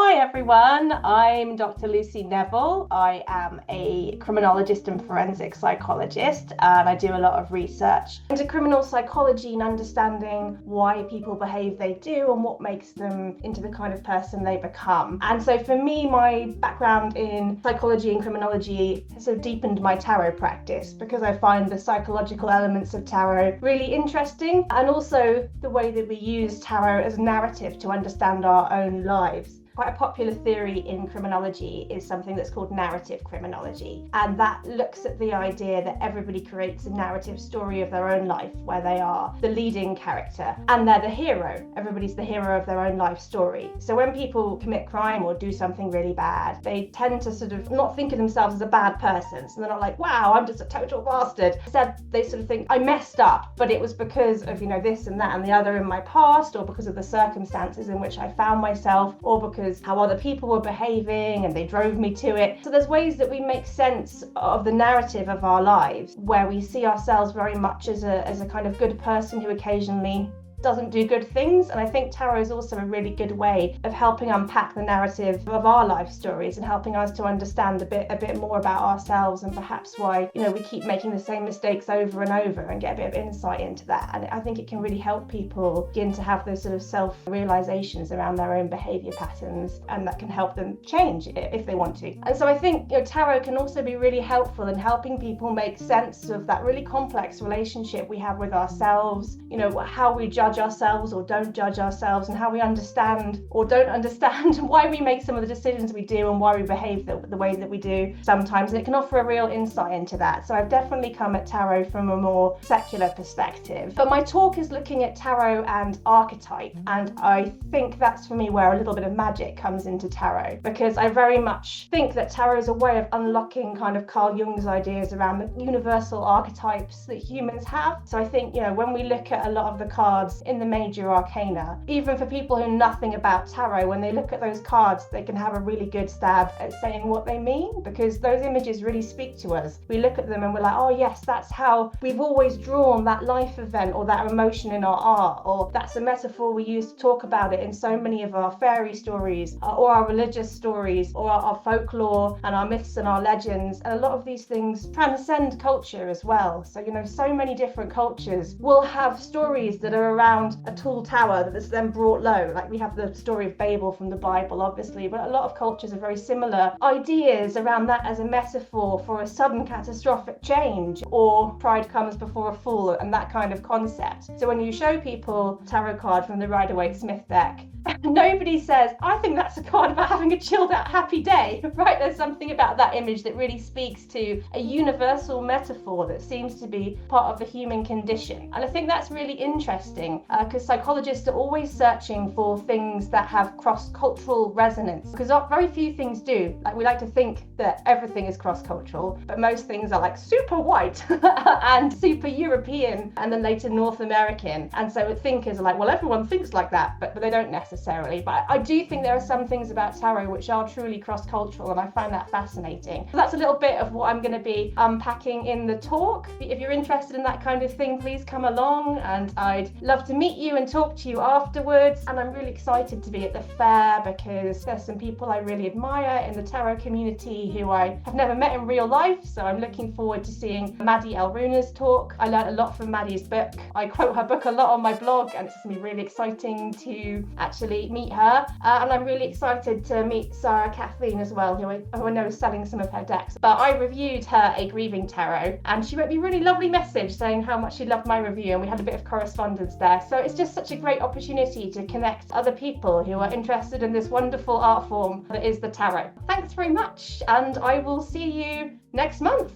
Hi everyone, I'm Dr. Lucy Neville. I am a criminologist and forensic psychologist, and I do a lot of research into criminal psychology and understanding why people behave they do and what makes them into the kind of person they become. And so for me, my background in psychology and criminology has sort of deepened my tarot practice because I find the psychological elements of tarot really interesting, and also the way that we use tarot as a narrative to understand our own lives. Quite a popular theory in criminology is something that's called narrative criminology, and that looks at the idea that everybody creates a narrative story of their own life where they are the leading character and they're the hero. Everybody's the hero of their own life story. So when people commit crime or do something really bad, they tend to sort of not think of themselves as a bad person. So they're not like, wow, I'm just a total bastard. Instead, they sort of think, I messed up, but it was because of, this and that and the other in my past, or because of the circumstances in which I found myself, or because how other people were behaving and they drove me to it. So there's ways that we make sense of the narrative of our lives where we see ourselves very much as a kind of good person who occasionally doesn't do good things. And I think tarot is also a really good way of helping unpack the narrative of our life stories and helping us to understand a bit more about ourselves, and perhaps why we keep making the same mistakes over and over, and get a bit of insight into that. And I think it can really help people begin to have those sort of self-realizations around their own behavior patterns, and that can help them change if they want to. And so I think tarot can also be really helpful in helping people make sense of that really complex relationship we have with ourselves, how we judge ourselves or don't judge ourselves, and how we understand or don't understand why we make some of the decisions we do and why we behave the way that we do sometimes. And it can offer a real insight into that. So I've definitely come at tarot from a more secular perspective. But my talk is looking at tarot and archetype, and I think that's for me where a little bit of magic comes into tarot, because I very much think that tarot is a way of unlocking kind of Carl Jung's ideas around the universal archetypes that humans have. So I think, when we look at a lot of the cards in the Major Arcana, even for people who know nothing about tarot, when they look at those cards, they can have a really good stab at saying what they mean, because those images really speak to us. We look at them and we're like, oh yes, that's how we've always drawn that life event or that emotion in our art, or that's a metaphor we use to talk about it in so many of our fairy stories or our religious stories or our folklore and our myths and our legends. And a lot of these things transcend culture as well. So so many different cultures will have stories that are around a tall tower that's then brought low. Like we have the story of Babel from the Bible, obviously, but a lot of cultures have very similar ideas around that as a metaphor for a sudden catastrophic change, or pride comes before a fall, and that kind of concept. So when you show people a tarot card from the Rider-Waite-Smith deck, nobody says, I think that's a card about having a chilled out happy day, right? There's something about that image that really speaks to a universal metaphor that seems to be part of the human condition. And I think that's really interesting because psychologists are always searching for things that have cross-cultural resonance, because very few things do. Like we like to think that everything is cross-cultural, but most things are like super white and super European and then later North American. And so thinkers are like, well, everyone thinks like that, but they don't necessarily. But I do think there are some things about tarot which are truly cross-cultural, and I find that fascinating. So that's a little bit of what I'm going to be unpacking in the talk. If you're interested in that kind of thing, please come along, and I'd love to meet you and talk to you afterwards. And I'm really excited to be at the fair because there's some people I really admire in the tarot community who I have never met in real life, so I'm looking forward to seeing Maddie Elruna's talk. I learned a lot from Maddie's book. I quote her book a lot on my blog, and it's going to be really exciting to actually meet her. And I'm really excited to meet Sarah Kathleen as well, who I know is selling some of her decks. But I reviewed her A Grieving Tarot, and she wrote me a really lovely message saying how much she loved my review, and we had a bit of correspondence there. So it's just such a great opportunity to connect other people who are interested in this wonderful art form that is the tarot. Thanks very much, and I will see you next month.